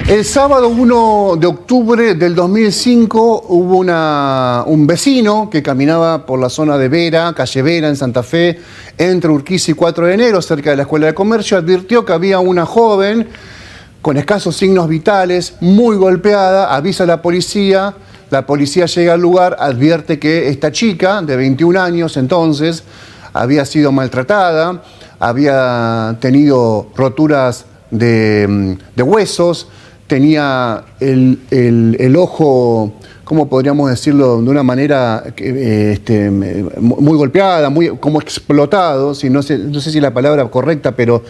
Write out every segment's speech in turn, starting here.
El sábado 1 de octubre del 2005 hubo un vecino que caminaba por la zona de Vera, calle Vera, en Santa Fe, entre Urquiza y 4 de enero, cerca de la Escuela de Comercio, advirtió que había una joven con escasos signos vitales, muy golpeada, avisa a la policía llega al lugar, advierte que esta chica, de 21 años entonces, había sido maltratada, había tenido roturas de huesos, tenía el ojo, ¿cómo podríamos decirlo? De una manera muy golpeada, muy como explotado, no sé si la palabra correcta, pero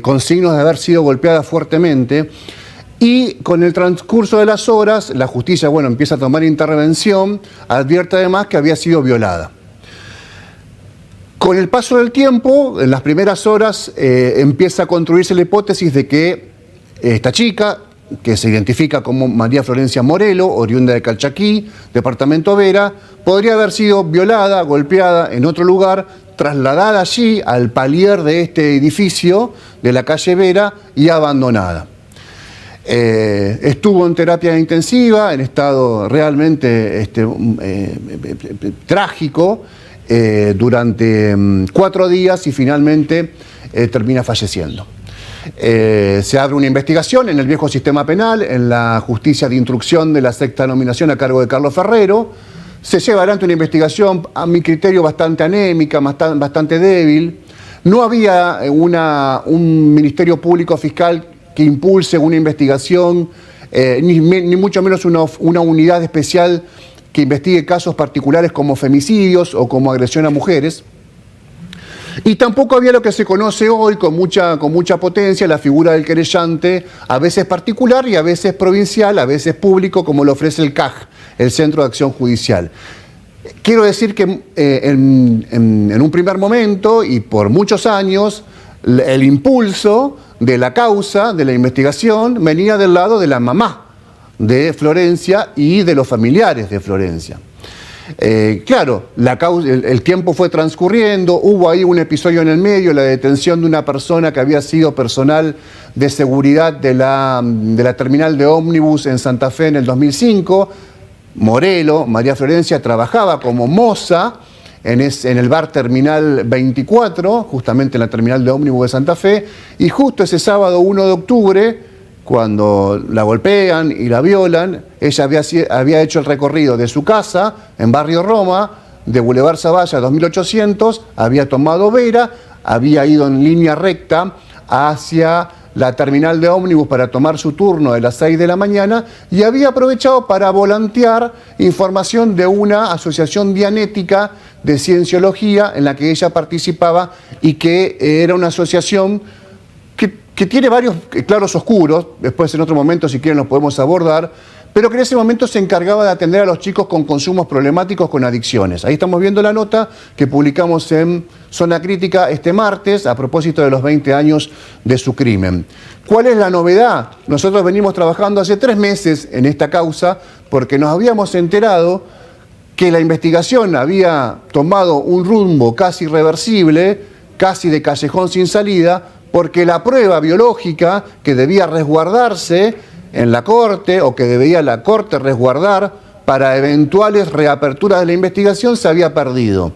con signos de haber sido golpeada fuertemente. Y con el transcurso de las horas, la justicia, empieza a tomar intervención, advierte además que había sido violada. Con el paso del tiempo, en las primeras horas, empieza a construirse la hipótesis de que esta chica, que se identifica como María Florencia Morelo, oriunda de Calchaquí, departamento Vera, podría haber sido violada, golpeada en otro lugar, trasladada allí al palier de este edificio de la calle Vera y abandonada. Estuvo en terapia intensiva, en estado realmente trágico, durante 4 días y finalmente termina falleciendo. Se abre una investigación en el viejo sistema penal, en la justicia de instrucción de la sexta nominación a cargo de Carlos Ferrero. Se lleva adelante una investigación, a mi criterio, bastante anémica, bastante débil. No había un ministerio público fiscal que impulse una investigación, ni mucho menos una unidad especial que investigue casos particulares como femicidios o como agresión a mujeres. Y tampoco había lo que se conoce hoy con mucha potencia, la figura del querellante, a veces particular y a veces provincial, a veces público, como lo ofrece el CAJ, el Centro de Acción Judicial. Quiero decir que en un primer momento y por muchos años, el impulso de la causa, de la investigación, venía del lado de la mamá de Florencia y de los familiares de Florencia. Claro, el tiempo fue transcurriendo, hubo ahí un episodio en el medio, la detención de una persona que había sido personal de seguridad de la terminal de ómnibus en Santa Fe en el 2005. Morelo, María Florencia, trabajaba como moza en el bar Terminal 24, justamente en la terminal de ómnibus de Santa Fe, y justo ese sábado 1 de octubre, cuando la golpean y la violan, ella había hecho el recorrido de su casa en Barrio Roma, de Boulevard Zavalla 2800, había tomado Vera, había ido en línea recta hacia la terminal de ómnibus para tomar su turno de las 6 de la mañana y había aprovechado para volantear información de una asociación dianética de cienciología en la que ella participaba y que era una asociación que tiene varios claros oscuros, después en otro momento si quieren los podemos abordar, pero que en ese momento se encargaba de atender a los chicos con consumos problemáticos, con adicciones. Ahí estamos viendo la nota que publicamos en Zona Crítica este martes a propósito de los 20 años de su crimen. ¿Cuál es la novedad? Nosotros venimos trabajando hace 3 meses en esta causa porque nos habíamos enterado que la investigación había tomado un rumbo casi irreversible, casi de callejón sin salida, porque la prueba biológica que debía resguardarse en la Corte o que debía la Corte resguardar para eventuales reaperturas de la investigación se había perdido.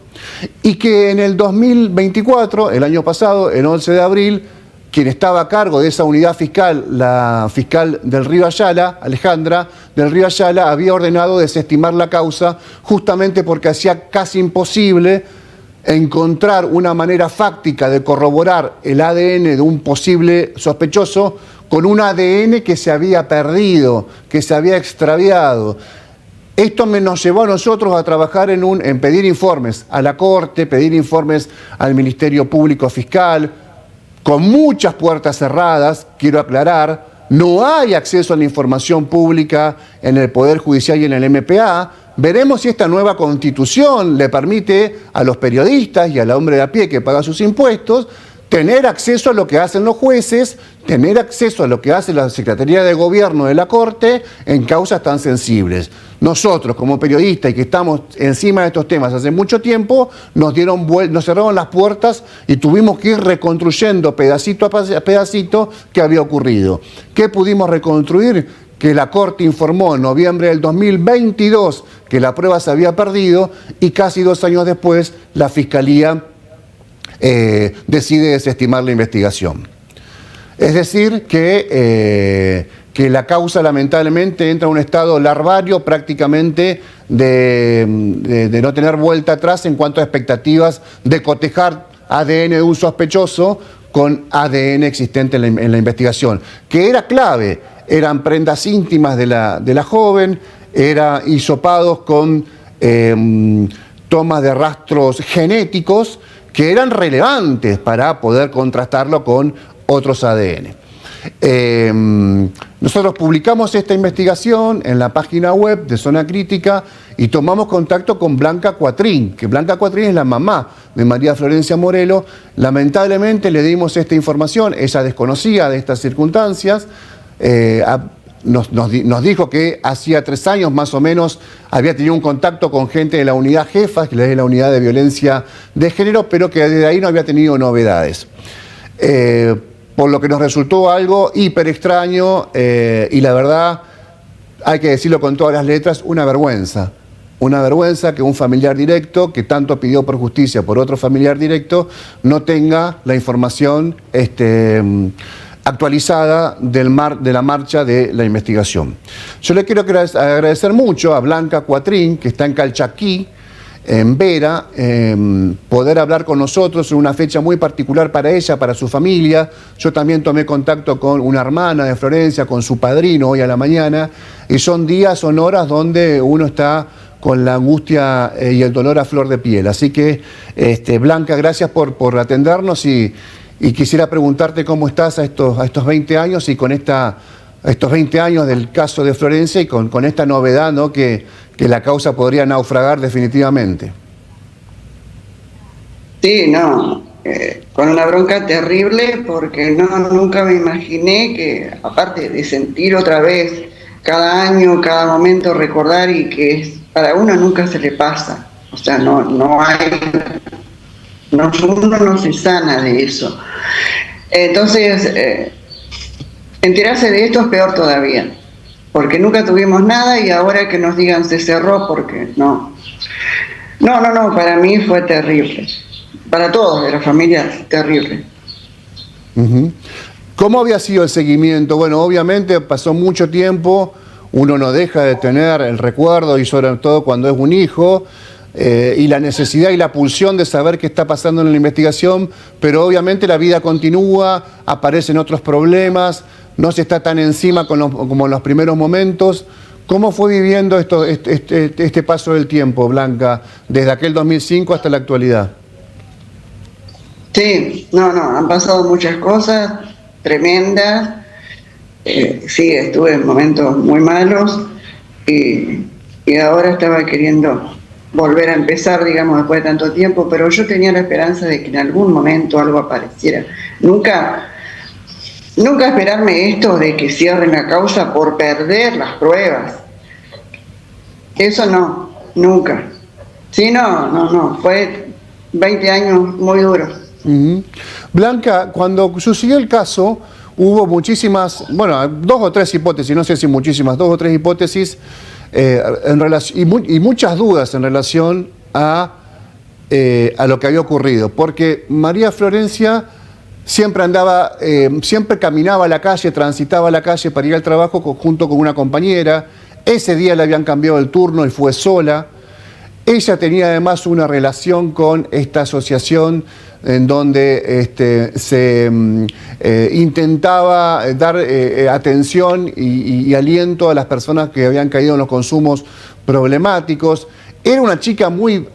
Y que en el 2024, el año pasado, el 11 de abril, quien estaba a cargo de esa unidad fiscal, la fiscal del Río Ayala, Alejandra del Río Ayala, había ordenado desestimar la causa justamente porque hacía casi imposible encontrar una manera fáctica de corroborar el ADN de un posible sospechoso con un ADN que se había perdido, que se había extraviado. Esto nos llevó a nosotros a trabajar en pedir informes a la Corte, pedir informes al Ministerio Público Fiscal, con muchas puertas cerradas, quiero aclarar, no hay acceso a la información pública en el Poder Judicial y en el MPA. Veremos si esta nueva constitución le permite a los periodistas y al hombre de a pie que paga sus impuestos tener acceso a lo que hacen los jueces, tener acceso a lo que hace la Secretaría de Gobierno de la Corte en causas tan sensibles. Nosotros, como periodistas y que estamos encima de estos temas hace mucho tiempo, nos cerraron las puertas y tuvimos que ir reconstruyendo pedacito a pedacito qué había ocurrido. ¿Qué pudimos reconstruir? Que la Corte informó en noviembre del 2022 que la prueba se había perdido y casi 2 años después la Fiscalía decide desestimar la investigación. Es decir, que la causa lamentablemente entra a un estado larvario prácticamente de no tener vuelta atrás en cuanto a expectativas de cotejar ADN de un sospechoso con ADN existente en la investigación, que era clave. Eran prendas íntimas de la joven, era hisopados con tomas de rastros genéticos que eran relevantes para poder contrastarlo con otros ADN. Nosotros publicamos esta investigación en la página web de Zona Crítica y tomamos contacto con Blanca Cuatrín, que Blanca Cuatrín es la mamá de María Florencia Morelo. Lamentablemente le dimos esta información, ella desconocía de estas circunstancias. Nos dijo que hacía 3 años más o menos había tenido un contacto con gente de la unidad Jefas, que es la unidad de violencia de género, pero que desde ahí no había tenido novedades. Por lo que nos resultó algo hiper extraño y la verdad, hay que decirlo con todas las letras, una vergüenza. Una vergüenza que un familiar directo, que tanto pidió por justicia por otro familiar directo, no tenga la información actualizada de la marcha de la investigación. Yo le quiero agradecer mucho a Blanca Cuatrín, que está en Calchaquí, en Vera, poder hablar con nosotros en una fecha muy particular para ella, para su familia. Yo también tomé contacto con una hermana de Florencia, con su padrino hoy a la mañana, y son días, son horas donde uno está con la angustia y el dolor a flor de piel. Así que, Blanca, gracias por atendernos y quisiera preguntarte cómo estás a estos 20 años y con estos 20 años del caso de Florencia y con esta novedad, ¿no?, que la causa podría naufragar definitivamente. Sí, no, con una bronca terrible porque nunca me imaginé que, aparte de sentir otra vez cada año, cada momento, recordar y que para uno nunca se le pasa, o sea, no hay... uno no se sana de eso. Entonces, enterarse de esto es peor todavía, porque nunca tuvimos nada y ahora que nos digan se cerró, porque no, para mí fue terrible. Para todos de la familia, terrible. ¿Cómo había sido el seguimiento? Bueno, obviamente pasó mucho tiempo, uno no deja de tener el recuerdo y sobre todo cuando es un hijo, y la necesidad y la pulsión de saber qué está pasando en la investigación, pero obviamente la vida continúa, aparecen otros problemas, no se está tan encima como en los primeros momentos. ¿Cómo fue viviendo este paso del tiempo, Blanca, desde aquel 2005 hasta la actualidad? Sí, han pasado muchas cosas tremendas. Sí, estuve en momentos muy malos y ahora estaba queriendo volver a empezar, digamos, después de tanto tiempo, pero yo tenía la esperanza de que en algún momento algo apareciera. Nunca esperarme esto de que cierren la causa por perder las pruebas. Eso no, nunca. Sí, no, fue 20 años muy duros. Blanca, cuando sucedió el caso, hubo muchísimas, 2 o 3 hipótesis, no sé si muchísimas, 2 o 3 hipótesis, y muchas dudas en relación a lo que había ocurrido, porque María Florencia siempre siempre caminaba a la calle, transitaba a la calle para ir al trabajo junto con una compañera. Ese día le habían cambiado el turno y fue sola. Ella tenía además una relación con esta asociación en donde se intentaba dar atención y aliento a las personas que habían caído en los consumos problemáticos. Era una chica muy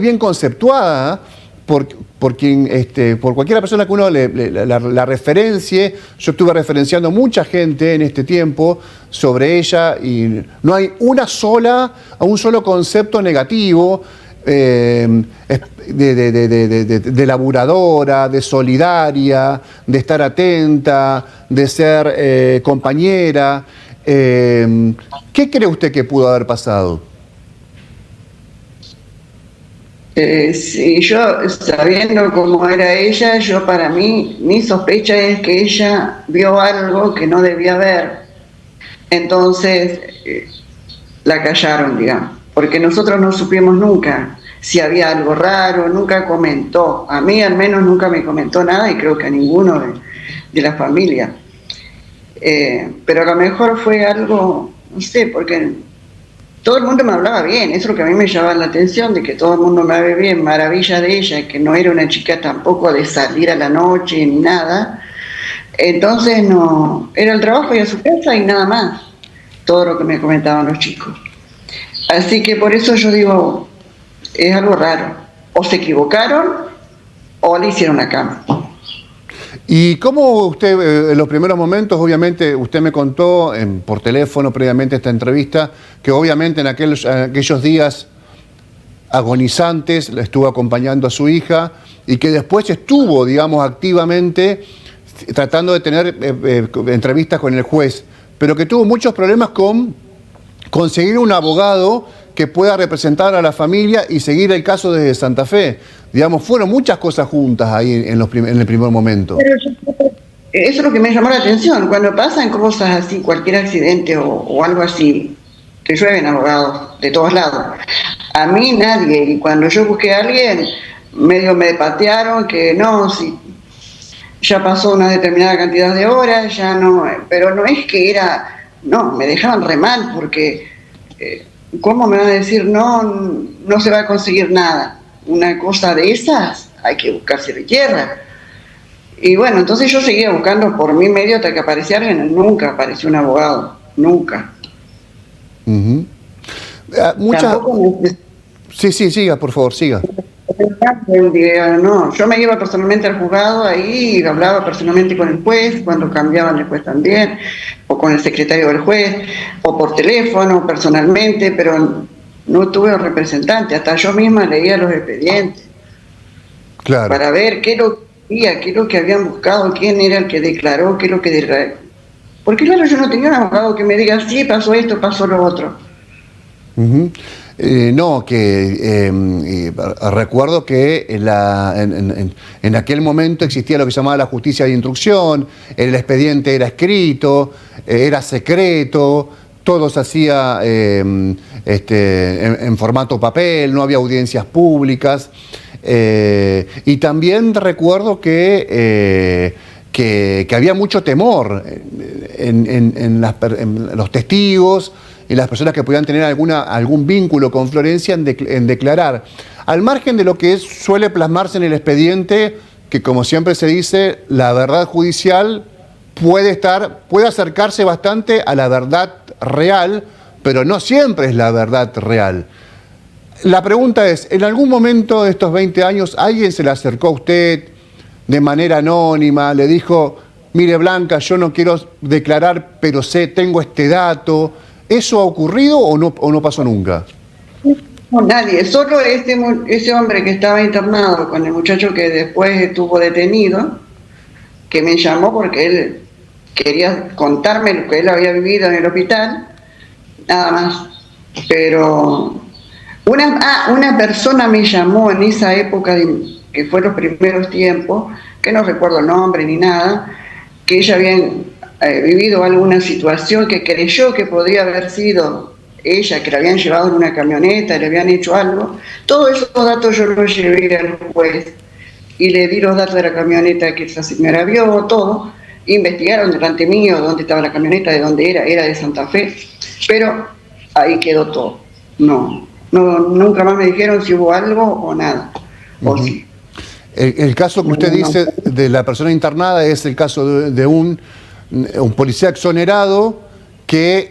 bien conceptuada por cualquiera persona que uno la referencie. Yo estuve referenciando mucha gente en este tiempo sobre ella y no hay un solo concepto negativo. de laburadora, de solidaria, de estar atenta, de ser compañera. ¿Qué cree usted que pudo haber pasado? Sí, yo sabiendo cómo era ella, yo para mí, mi sospecha es que ella vio algo que no debía ver. Entonces, la callaron, digamos, porque nosotros no supimos nunca si había algo raro, nunca comentó. A mí al menos nunca me comentó nada y creo que a ninguno de la familia. Pero a lo mejor fue algo, no sé, porque todo el mundo me hablaba bien, eso es lo que a mí me llamaba la atención, de que todo el mundo me hablaba bien, maravilla de ella, que no era una chica tampoco de salir a la noche ni nada. Entonces no, era el trabajo y a su casa y nada más, todo lo que me comentaban los chicos. Así que por eso yo digo, es algo raro, o se equivocaron o le hicieron la cama. ¿Y cómo usted, en los primeros momentos, obviamente, usted me contó por teléfono previamente esta entrevista, que obviamente en aquellos días agonizantes le estuvo acompañando a su hija y que después estuvo, digamos, activamente tratando de tener entrevistas con el juez, pero que tuvo muchos problemas con conseguir un abogado que pueda representar a la familia y seguir el caso desde Santa Fe. Digamos, fueron muchas cosas juntas ahí en el primer momento. Pero eso es lo que me llamó la atención, cuando pasan cosas así, cualquier accidente o algo así, que llueven abogados de todos lados. A mí nadie, y cuando yo busqué a alguien, medio me patearon que no, si ya pasó una determinada cantidad de horas, ya no, pero no es que era, no, me dejaban re mal porque ¿cómo me van a decir no se va a conseguir nada? Una cosa de esas hay que buscarse de tierra. Y bueno, entonces yo seguía buscando por mi medio hasta que aparecía alguien. Nunca apareció un abogado, nunca. Sí, siga, por favor, siga. No, yo me iba personalmente al juzgado ahí y hablaba personalmente con el juez, cuando cambiaban el juez también, o con el secretario del juez, o por teléfono, personalmente, pero no tuve un representante, hasta yo misma leía los expedientes. Claro. Para ver qué es lo qué es lo que habían buscado, quién era el que declaró, qué es lo que... Porque claro, yo no tenía un abogado que me diga, sí, pasó esto, pasó lo otro. No, que recuerdo que en aquel momento existía lo que se llamaba la justicia de instrucción, el expediente era escrito, era secreto, todo se hacía en formato papel, no había audiencias públicas. Y también recuerdo que había mucho temor en los testigos y las personas que podían tener algún vínculo con Florencia en declarar. Al margen de lo que suele plasmarse en el expediente, que como siempre se dice, la verdad judicial puede acercarse bastante a la verdad real, pero no siempre es la verdad real. La pregunta es, ¿en algún momento de estos 20 años alguien se le acercó a usted de manera anónima, le dijo, mire Blanca, yo no quiero declarar, pero tengo este dato? ¿Eso ha ocurrido o no pasó nunca? No, nadie, solo ese hombre que estaba internado con el muchacho que después estuvo detenido, que me llamó porque él quería contarme lo que él había vivido en el hospital, nada más. Pero una persona me llamó en esa época, que fue los primeros tiempos, que no recuerdo el nombre ni nada, que ella había vivido alguna situación que creyó que podría haber sido ella, que la habían llevado en una camioneta, le habían hecho algo. Todos esos datos yo los llevé al juez y le di los datos de la camioneta que esa señora vio, todo. Investigaron delante mío dónde estaba la camioneta, de dónde era de Santa Fe, pero ahí quedó todo. Nunca más me dijeron si hubo algo o nada, o sí. El caso que usted dice de la persona internada es el caso de un policía exonerado que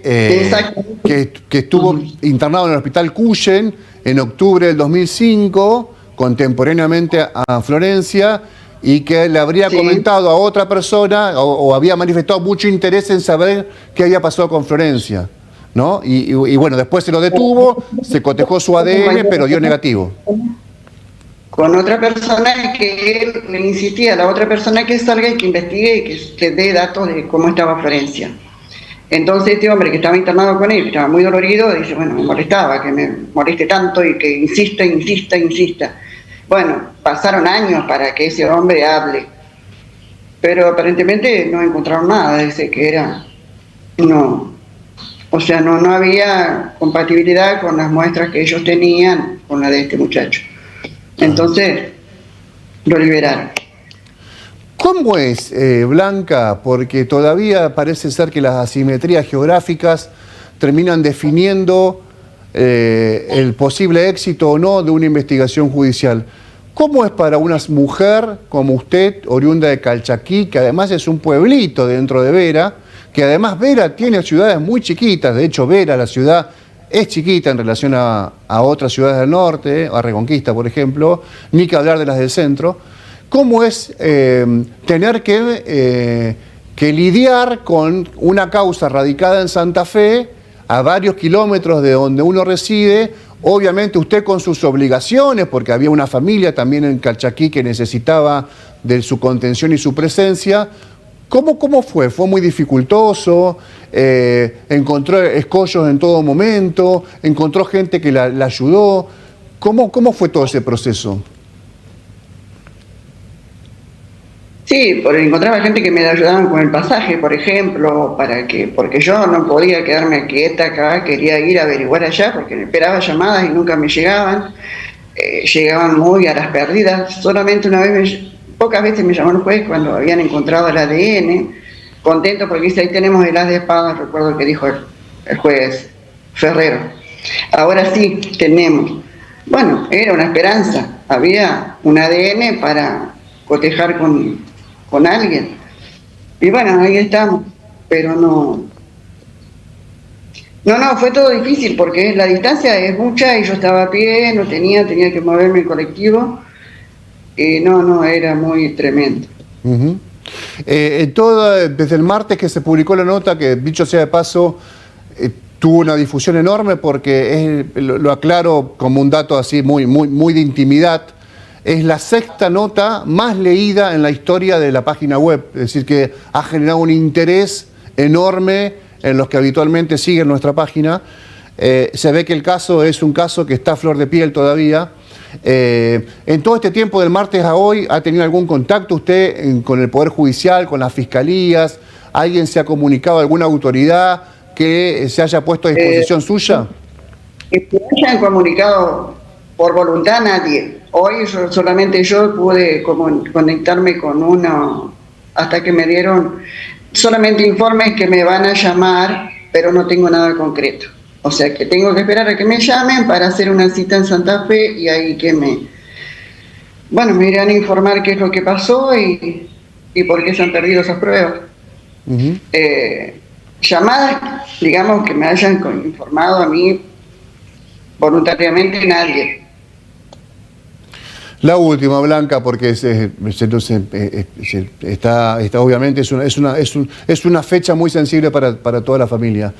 estuvo internado en el hospital Cuyen en octubre del 2005, contemporáneamente a Florencia, y que le habría comentado a otra persona o había manifestado mucho interés en saber qué había pasado con Florencia. ¿no? Y bueno, después se lo detuvo, se cotejó su ADN, pero dio negativo. Con otra persona que él le insistía a la otra persona que salga y que investigue y que dé datos de cómo estaba Florencia. Entonces este hombre que estaba internado con él, que estaba muy dolorido, dice, bueno, me molestaba, que me moleste tanto y que insista. Bueno, pasaron años para que ese hombre hable, pero aparentemente no encontraron nada, dice que era, no, o sea, no había compatibilidad con las muestras que ellos tenían con la de este muchacho. Entonces, lo liberaron. ¿Cómo es, Blanca? Porque todavía parece ser que las asimetrías geográficas terminan definiendo el posible éxito o no de una investigación judicial. ¿Cómo es para una mujer como usted, oriunda de Calchaquí, que además es un pueblito dentro de Vera, que además Vera tiene ciudades muy chiquitas, de hecho Vera, la ciudad, es chiquita en relación a otras ciudades del norte, a Reconquista, por ejemplo, ni que hablar de las del centro? ¿Cómo es tener que lidiar con una causa radicada en Santa Fe, a varios kilómetros de donde uno reside? Obviamente usted con sus obligaciones, porque había una familia también en Calchaquí que necesitaba de su contención y su presencia. ¿Cómo fue? ¿Fue muy dificultoso? ¿Encontró escollos en todo momento? ¿Encontró gente que la ayudó? ¿Cómo fue todo ese proceso? Sí, encontraba gente que me ayudaban con el pasaje, por ejemplo, porque yo no podía quedarme quieta acá, quería ir a averiguar allá, porque me esperaba llamadas y nunca me llegaban, llegaban muy a las perdidas. Solamente pocas veces me llamó el juez cuando habían encontrado el ADN, contento porque dice, ahí tenemos el as de espadas, recuerdo que dijo el juez Ferrero. Ahora sí, tenemos. Bueno, era una esperanza, había un ADN para cotejar con alguien. Y bueno, ahí estamos, pero no, fue todo difícil porque la distancia es mucha y yo estaba a pie, tenía que moverme en colectivo, y no, era muy tremendo. Desde el martes que se publicó la nota, que dicho sea de paso, tuvo una difusión enorme porque lo aclaro como un dato así muy de intimidad. Es la sexta nota más leída en la historia de la página web, es decir, que ha generado un interés enorme en los que habitualmente siguen nuestra página. Se ve que el caso es un caso que está a flor de piel todavía. En todo este tiempo, del martes a hoy, ¿ha tenido algún contacto usted con el Poder Judicial, con las fiscalías? ¿Alguien se ha comunicado, alguna autoridad que se haya puesto a disposición suya? Que se hayan comunicado por voluntad nadie. Hoy solamente yo pude conectarme con uno, hasta que me dieron solamente informes que me van a llamar, pero no tengo nada concreto. O sea que tengo que esperar a que me llamen para hacer una cita en Santa Fe y ahí que me irán a informar qué es lo que pasó y por qué se han perdido esas pruebas. Llamadas, digamos, que me hayan informado a mí voluntariamente, nadie. La última, Blanca, porque obviamente es una fecha muy sensible para toda la familia.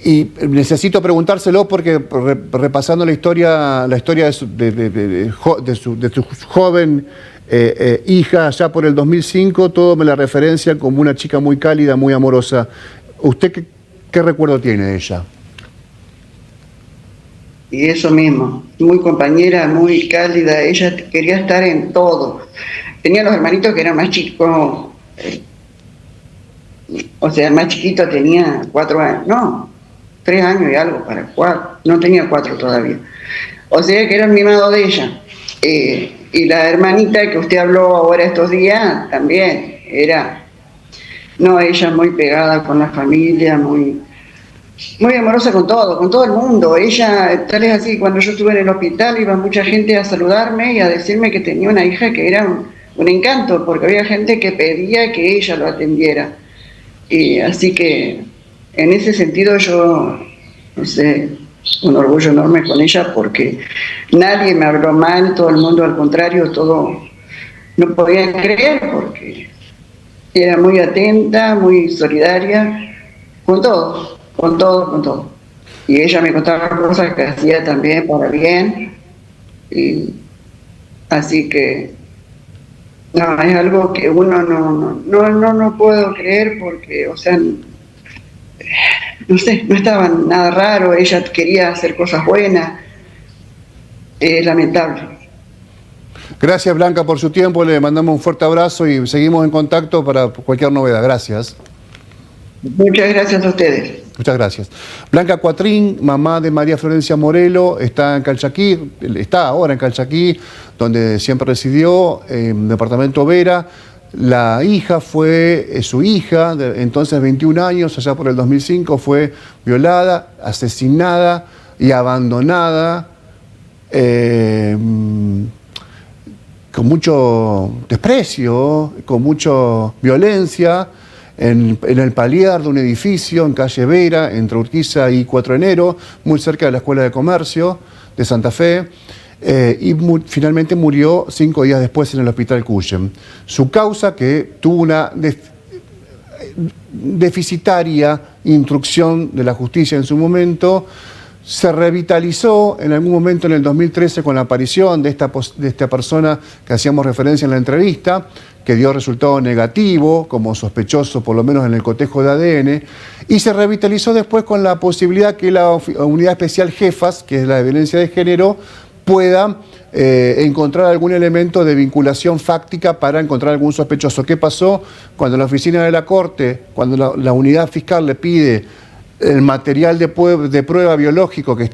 Y necesito preguntárselo porque repasando la historia de su joven hija ya por el 2005, todo me la referencia como una chica muy cálida, muy amorosa. ¿Usted qué recuerdo tiene de ella? Y eso mismo, muy compañera, muy cálida, ella quería estar en todo. Tenía los hermanitos que eran más chicos, o sea, el más chiquito tenía 4 años, no, 3 años y algo para 4, no tenía 4 todavía. O sea que era el mimado de ella. Y la hermanita que usted habló ahora estos días, también era, ella muy pegada con la familia, muy amorosa con todo el mundo. Ella, tal es así, cuando yo estuve en el hospital iba mucha gente a saludarme y a decirme que tenía una hija que era un encanto, porque había gente que pedía que ella lo atendiera. Y así que en ese sentido yo, no sé, un orgullo enorme con ella porque nadie me habló mal, todo el mundo al contrario, todo no podían creer porque era muy atenta, muy solidaria con todo, con todo, con todo. Y ella me contaba cosas que hacía también para bien. Y así que no, es algo que uno no puedo creer porque, o sea, no sé, no estaba nada raro, ella quería hacer cosas buenas, es lamentable. Gracias, Blanca, por su tiempo, le mandamos un fuerte abrazo y seguimos en contacto para cualquier novedad. Gracias. Muchas gracias a ustedes. Muchas gracias. Blanca Cuatrín, mamá de María Florencia Morelo, está en Calchaquí, está ahora en Calchaquí, donde siempre residió, en el departamento Vera. La hija fue, su hija, entonces 21 años, allá por el 2005, fue violada, asesinada y abandonada con mucho desprecio, con mucha violencia, en el paliar de un edificio en calle Vera, entre Urquiza y 4 de Enero, muy cerca de la Escuela de Comercio de Santa Fe, y finalmente murió 5 días después en el Hospital Cuyen. Su causa, que tuvo una deficitaria instrucción de la justicia en su momento, se revitalizó en algún momento en el 2013 con la aparición de esta persona que hacíamos referencia en la entrevista, que dio resultado negativo como sospechoso, por lo menos en el cotejo de ADN, y se revitalizó después con la posibilidad que la Unidad Especial Jefas, que es la de violencia de género, pueda encontrar algún elemento de vinculación fáctica para encontrar algún sospechoso. ¿Qué pasó? Cuando la oficina de la Corte, cuando la unidad fiscal le pide el material de prueba biológico que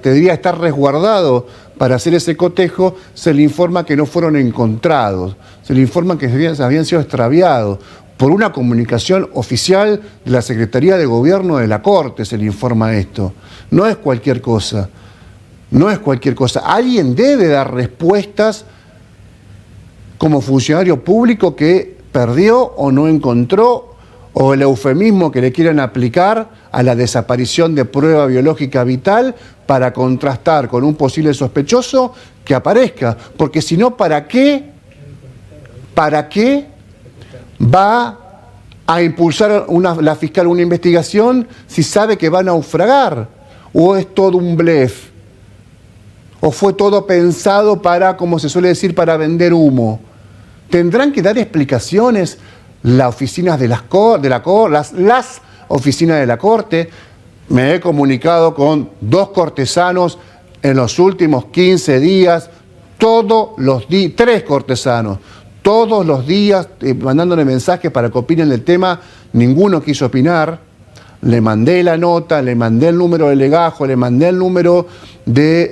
debería estar resguardado para hacer ese cotejo, se le informa que no fueron encontrados, se le informa que habían sido extraviados. Por una comunicación oficial de la Secretaría de Gobierno de la Corte se le informa esto. No es cualquier cosa, no es cualquier cosa. Alguien debe dar respuestas como funcionario público que perdió o no encontró, o el eufemismo que le quieran aplicar a la desaparición de prueba biológica vital para contrastar con un posible sospechoso que aparezca. Porque si no, ¿para qué va a impulsar la fiscal una investigación si sabe que va a naufragar? ¿O es todo un blef? ¿O fue todo pensado para, como se suele decir, para vender humo? Tendrán que dar explicaciones las oficinas de las oficinas de la Corte. Me he comunicado con 2 cortesanos en los últimos 15 días, 3 cortesanos, todos los días mandándole mensajes para que opinen del tema. Ninguno quiso opinar. Le mandé la nota, le mandé el número de legajo, le mandé el número de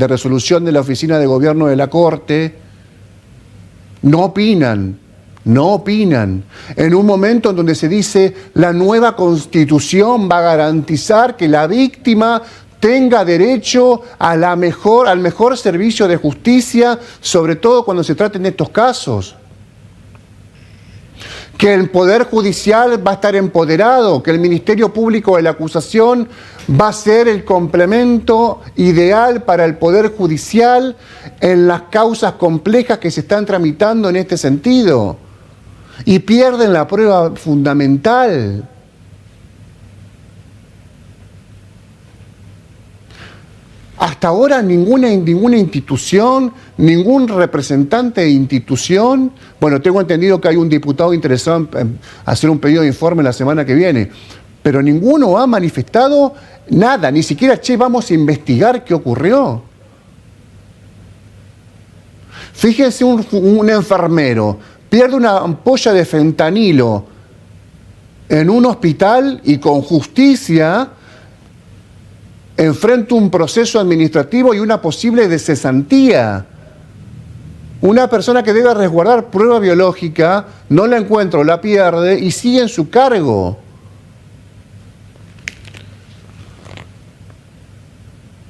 resolución de la oficina de gobierno de la Corte. No opinan. No opinan. En un momento en donde se dice la nueva Constitución va a garantizar que la víctima tenga derecho al mejor servicio de justicia, sobre todo cuando se traten de estos casos. Que el Poder Judicial va a estar empoderado, que el Ministerio Público de la Acusación va a ser el complemento ideal para el Poder Judicial en las causas complejas que se están tramitando en este sentido. Y pierden la prueba fundamental. Hasta ahora ninguna institución, ningún representante de institución, bueno, tengo entendido que hay un diputado interesado en hacer un pedido de informe la semana que viene, pero ninguno ha manifestado nada, ni siquiera, vamos a investigar qué ocurrió. Fíjense, un enfermero pierde una ampolla de fentanilo en un hospital y con justicia enfrenta un proceso administrativo y una posible cesantía. Una persona que debe resguardar prueba biológica no la encuentra o la pierde y sigue en su cargo.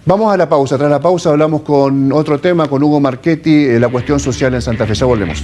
Vamos a la pausa. Tras la pausa hablamos con otro tema, con Hugo Marchetti, la cuestión social en Santa Fe. Ya volvemos.